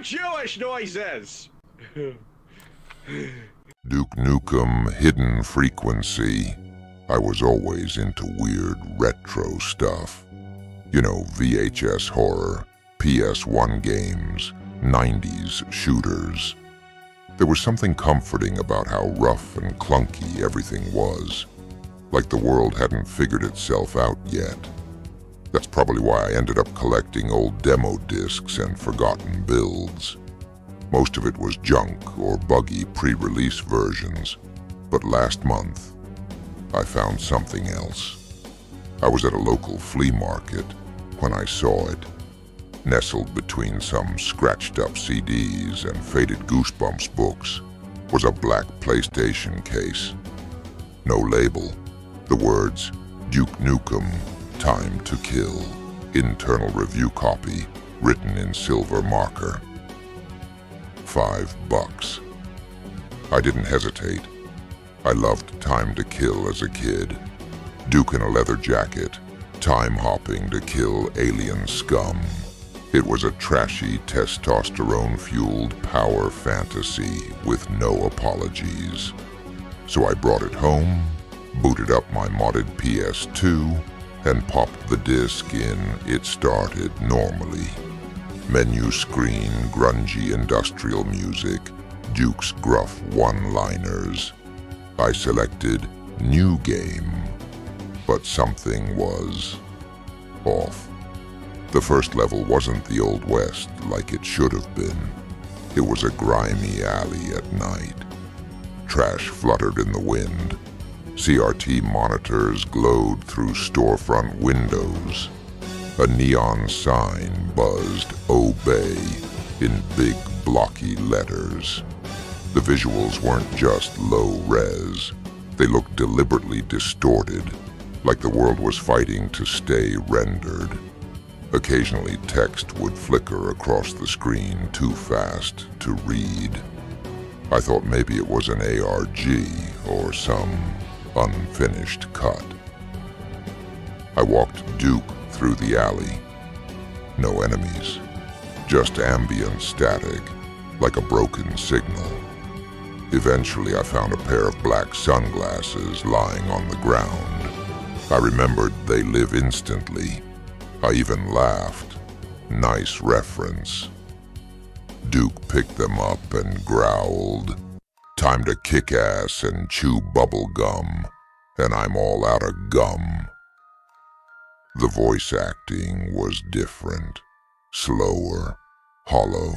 Jewish noises! Duke Nukem Hidden Frequency. I was always into weird retro stuff. You know, VHS horror, PS1 games, 90s shooters. There was something comforting about how rough and clunky everything was, like the world hadn't figured itself out yet. That's probably why I ended up collecting old demo discs and forgotten builds. Most of it was junk or buggy pre-release versions, but last month, I found something else. I was at a local flea market when I saw it. Nestled between some scratched-up CDs and faded Goosebumps books was a black PlayStation case. No label. The words, Duke Nukem, Time to Kill, internal review copy, written in silver marker. $5. I didn't hesitate. I loved Time to Kill as a kid. Duke in a leather jacket, time-hopping to kill alien scum. It was a trashy, testosterone-fueled power fantasy with no apologies. So I brought it home, booted up my modded PS2, and popped the disc in. It started normally. Menu screen, grungy industrial music, Duke's gruff one-liners. I selected New Game, but something was off. The first level wasn't the Old West like it should have been. It was a grimy alley at night. Trash fluttered in the wind. CRT monitors glowed through storefront windows. A neon sign buzzed "Obey" in big blocky letters. The visuals weren't just low-res. They looked deliberately distorted, like the world was fighting to stay rendered. Occasionally, text would flicker across the screen too fast to read. I thought maybe it was an ARG or some unfinished cut. I walked Duke through the alley. No enemies, just ambient static, like a broken signal. Eventually, I found a pair of black sunglasses lying on the ground. I remembered they live instantly. I even laughed. Nice reference. Duke picked them up and growled, "Time to kick ass and chew bubble gum, and I'm all out of gum." The voice acting was different, slower, hollow,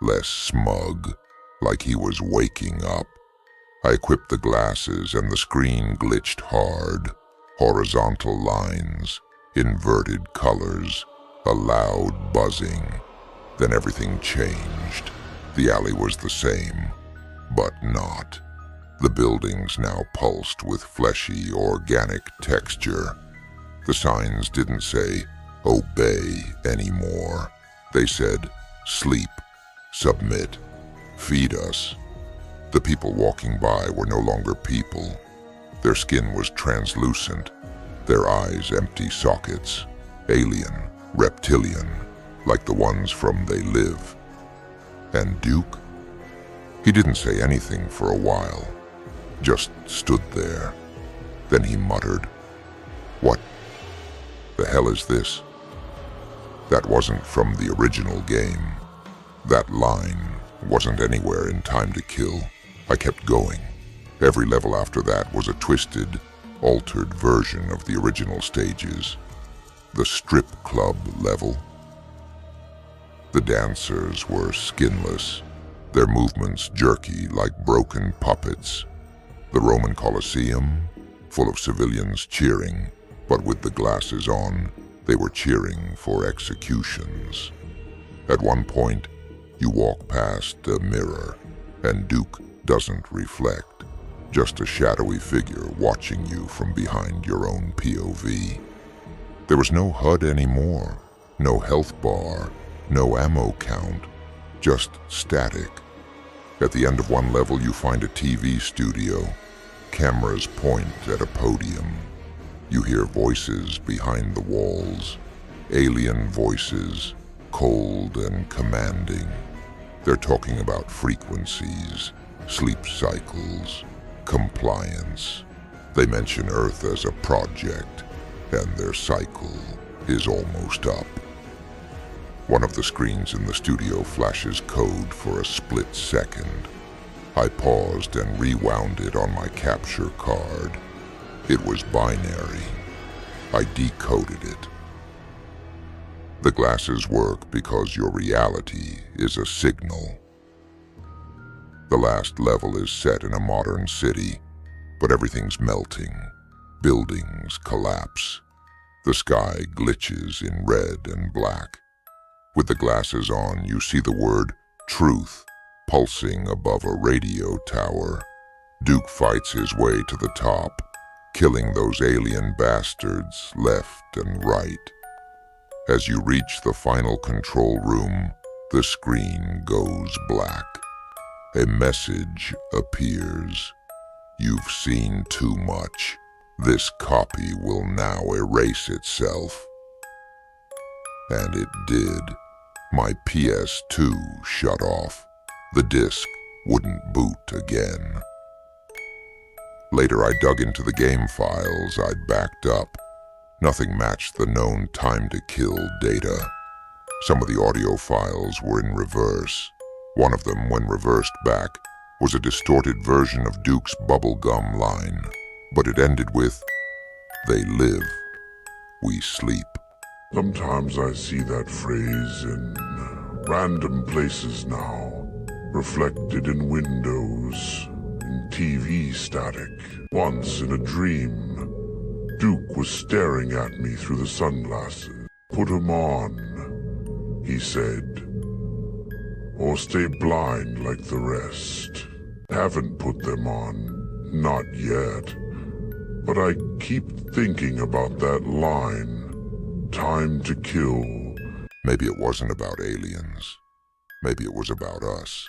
less smug, like he was waking up. I equipped the glasses and the screen glitched hard. Horizontal lines, inverted colors, a loud buzzing. Then everything changed. The alley was the same, but not. The buildings now pulsed with fleshy, organic texture. The signs didn't say, "Obey" anymore. They said, "Sleep, submit, feed us." The people walking by were no longer people. Their skin was translucent, their eyes empty sockets, alien, reptilian, like the ones from They Live. And Duke? He didn't say anything for a while, just stood there. Then he muttered, "What the hell is this?" That wasn't from the original game. That line wasn't anywhere in Time to Kill. I kept going. Every level after that was a twisted, altered version of the original stages. The strip club level. The dancers were skinless, their movements jerky like broken puppets. The Roman Colosseum, full of civilians cheering, but with the glasses on, they were cheering for executions. At one point, you walk past a mirror, and Duke doesn't reflect, just a shadowy figure watching you from behind your own POV. There was no HUD anymore, no health bar, no ammo count, just static. At the end of one level, you find a TV studio. Cameras point at a podium. You hear voices behind the walls, alien voices, cold and commanding. They're talking about frequencies, sleep cycles, compliance. They mention Earth as a project, and their cycle is almost up. One of the screens in the studio flashes code for a split second. I paused and rewound it on my capture card. It was binary. I decoded it. The glasses work because your reality is a signal. The last level is set in a modern city, but everything's melting. Buildings collapse. The sky glitches in red and black. With the glasses on, you see the word truth pulsing above a radio tower. Duke fights his way to the top, killing those alien bastards left and right. As you reach the final control room, the screen goes black. A message appears. You've seen too much. This copy will now erase itself. And it did. My PS2 shut off. The disc wouldn't boot again. Later I dug into the game files I'd backed up. Nothing matched the known time to kill data. Some of the audio files were in reverse. One of them, when reversed back, was a distorted version of Duke's bubblegum line, but it ended with, "They live, we sleep." Sometimes I see that phrase in random places now, reflected in windows, in TV static. Once in a dream, Duke was staring at me through the sunglasses. "Put 'em on," he said, "or stay blind like the rest." Haven't put them on, not yet, but I keep thinking about that line, time to kill. Maybe it wasn't about aliens. Maybe it was about us.